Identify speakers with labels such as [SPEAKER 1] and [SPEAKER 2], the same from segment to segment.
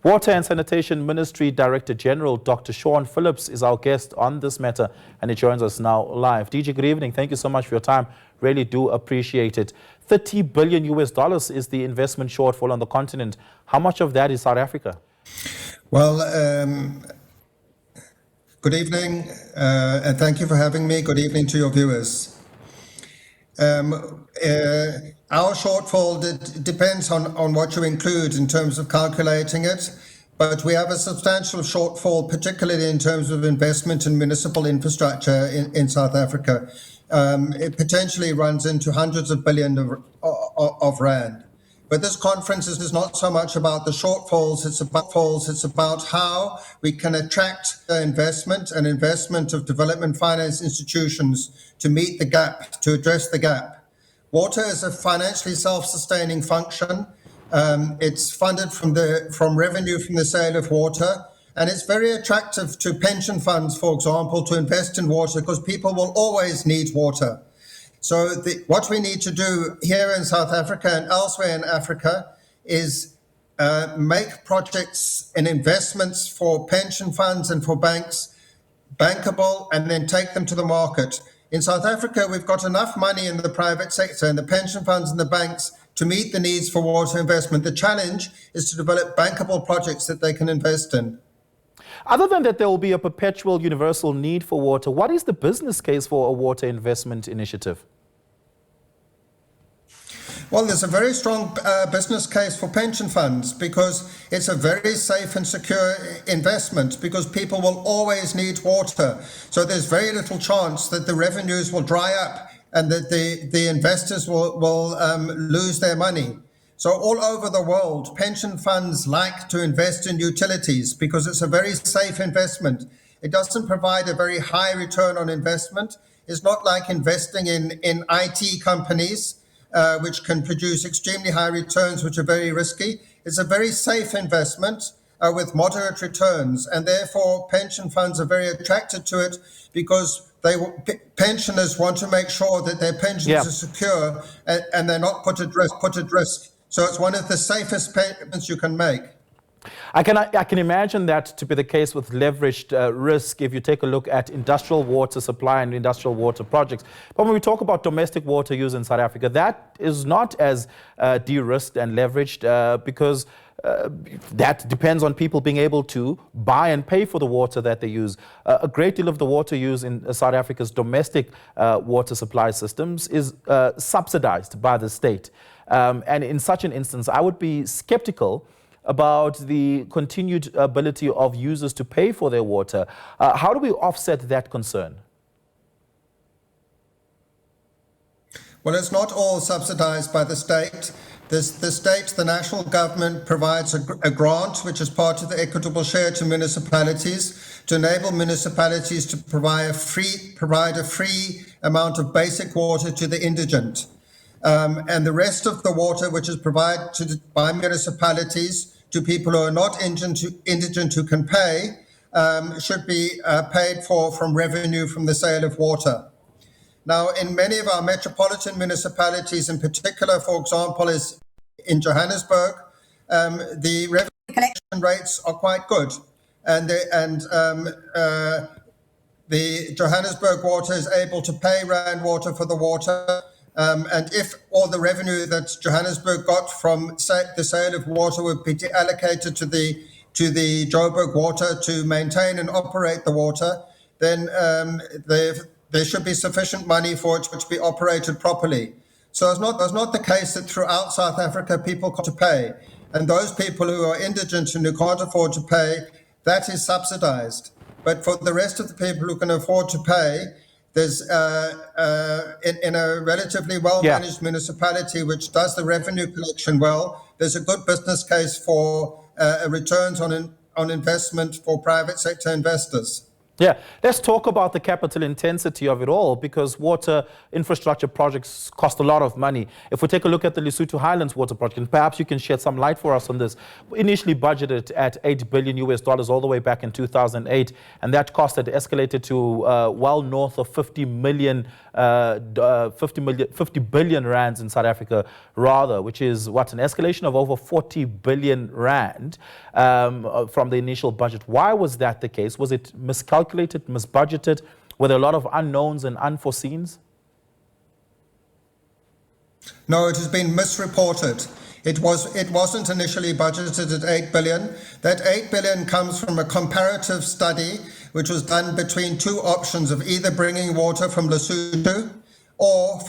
[SPEAKER 1] Water and Sanitation Ministry Director General Dr. Phillips is our guest on this matter, and he joins us now live. DG, good evening. Thank you so much for your time. Really do appreciate it. $30 billion is the investment shortfall on the continent. How much of that is South Africa?
[SPEAKER 2] Well, good evening, and thank you for having me. Good evening to your viewers. Our shortfall depends on what you include in terms of calculating it, but we have a substantial shortfall, particularly in terms of investment in municipal infrastructure in South Africa. It potentially runs into hundreds of billions of rand. But this conference is not so much about the shortfalls, it's about how we can attract investment and investment of development finance institutions to meet the gap, to address the gap. Water is a financially self-sustaining function. It's funded from revenue from the sale of water, and it's very attractive to pension funds, for example, to invest in water because people will always need water. So what we need to do here in South Africa and elsewhere in Africa is make projects and investments for pension funds and for banks bankable and then take them to the market. In South Africa, we've got enough money in the private sector and the pension funds and the banks to meet the needs for water investment. The challenge is to develop bankable projects that they can invest in.
[SPEAKER 1] Other than that, there will be a perpetual universal need for water. What is the business case for a water investment initiative?
[SPEAKER 2] Well, there's a very strong business case for pension funds because it's a very safe and secure investment because people will always need water. So there's very little chance that the revenues will dry up and that the investors will lose their money. So all over the world, pension funds like to invest in utilities because it's a very safe investment. It doesn't provide a very high return on investment. It's not like investing in IT companies, which can produce extremely high returns, which are very risky. It's a very safe investment with moderate returns, and therefore pension funds are very attracted to it because pensioners want to make sure that their pensions are secure and they're not put at risk. So it's one of the safest payments you can make.
[SPEAKER 1] I can imagine that to be the case with leveraged risk if you take a look at industrial water supply and industrial water projects. But when we talk about domestic water use in South Africa, that is not as de-risked and leveraged because that depends on people being able to buy and pay for the water that they use. A great deal of the water used in South Africa's domestic water supply systems is subsidized by the state. And in such an instance, I would be skeptical about the continued ability of users to pay for their water. How do we offset that concern?
[SPEAKER 2] Well, it's not all subsidized by the state. The national government provides a grant, which is part of the equitable share to municipalities, to enable municipalities to provide a free amount of basic water to the indigent. And the rest of the water, which is provided by municipalities to people who are not indigent who can pay, should be paid for from revenue from the sale of water. Now, in many of our metropolitan municipalities, in particular, for example, is in Johannesburg, the revenue collection rates are quite good, and the Johannesburg water is able to pay Rand Water for the water. And if all the revenue that Johannesburg got from the sale of water would be allocated to the Joburg water to maintain and operate the water, then there should be sufficient money for it to be operated properly. So it's not the case that throughout South Africa people can't pay, and those people who are indigent and who can't afford to pay, that is subsidized. But for the rest of the people who can afford to pay, there's in a relatively well-managed municipality which does the revenue collection well, there's a good business case for returns on investment for private sector investors.
[SPEAKER 1] Yeah, let's talk about the capital intensity of it all, because water infrastructure projects cost a lot of money. If we take a look at the Lesotho Highlands water project, and perhaps you can shed some light for us on this. Initially budgeted at $8 billion all the way back in 2008, and that cost had escalated to well north of 50 billion rands in South Africa, rather, which is what, an escalation of over 40 billion rand from the initial budget. Why was that the case? Was it miscalculated, misbudgeted? Were there a lot of unknowns and unforeseens?
[SPEAKER 2] No, it has been misreported. It wasn't initially budgeted at 8 billion. That 8 billion comes from a comparative study which was done between two options of either bringing water from Lesotho or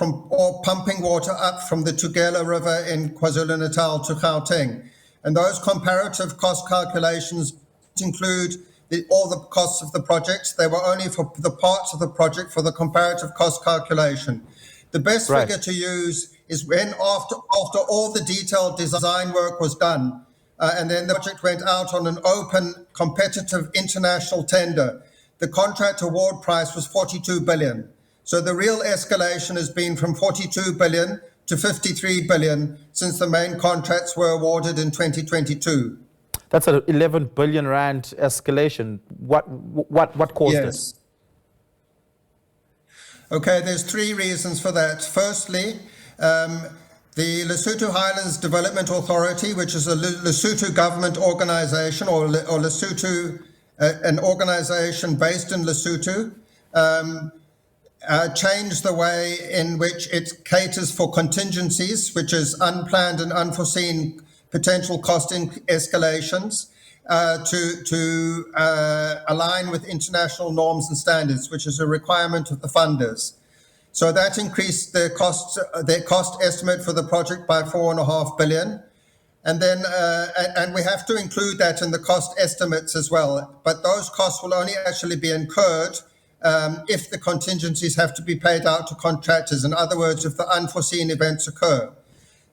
[SPEAKER 2] pumping water up from the Tugela River in KwaZulu-Natal to Gauteng. And those comparative cost calculations include all the costs of the project. They were only for the parts of the project for the comparative cost calculation. The best figure to use is when after all the detailed design work was done, and then the project went out on an open, competitive international tender. The contract award price was 42 billion. So the real escalation has been from 42 billion to 53 billion since the main contracts were awarded in 2022.
[SPEAKER 1] That's an 11 billion rand escalation. What caused it?
[SPEAKER 2] Okay, there's three reasons for that. Firstly, the Lesotho Highlands Development Authority, which is a Lesotho government organization, or Lesotho, an organization based in Lesotho, changed the way in which it caters for contingencies, which is unplanned and unforeseen potential cost escalations, to align with international norms and standards, which is a requirement of the funders. So that increased their cost estimate for the project by 4.5 billion. And then, and we have to include that in the cost estimates as well. But those costs will only actually be incurred if the contingencies have to be paid out to contractors. In other words, if the unforeseen events occur.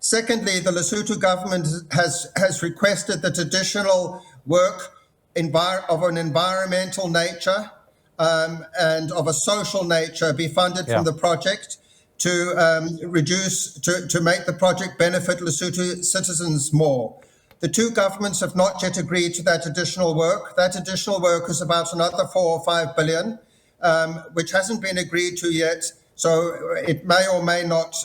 [SPEAKER 2] Secondly, the Lesotho government has requested that additional work of an environmental nature and of a social nature be funded from the project to to make the project benefit Lesotho citizens more. The two governments have not yet agreed to that additional work. That additional work is about another 4 or 5 billion, which hasn't been agreed to yet, so it may or may not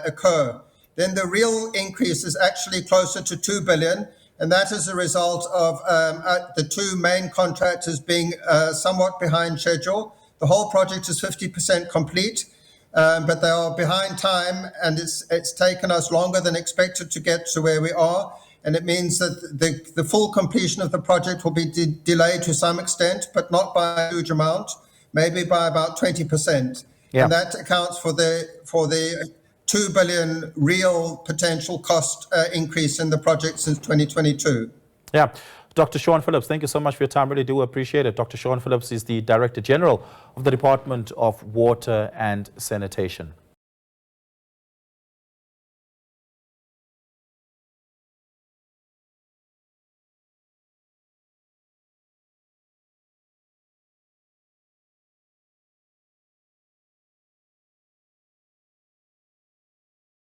[SPEAKER 2] occur. Then the real increase is actually closer to 2 billion, and that is a result of the two main contractors being somewhat behind schedule. The whole project is 50% complete, but they are behind time, and it's taken us longer than expected to get to where we are. And it means that the full completion of the project will be delayed to some extent, but not by a huge amount, maybe by about 20%. Yeah. And that accounts for the 2 billion real potential cost increase in the project since 2022. Yeah.
[SPEAKER 1] Dr. Sean Phillips, thank you so much for your time. Really do appreciate it. Dr. Sean Phillips is the Director General of the Department of Water and Sanitation.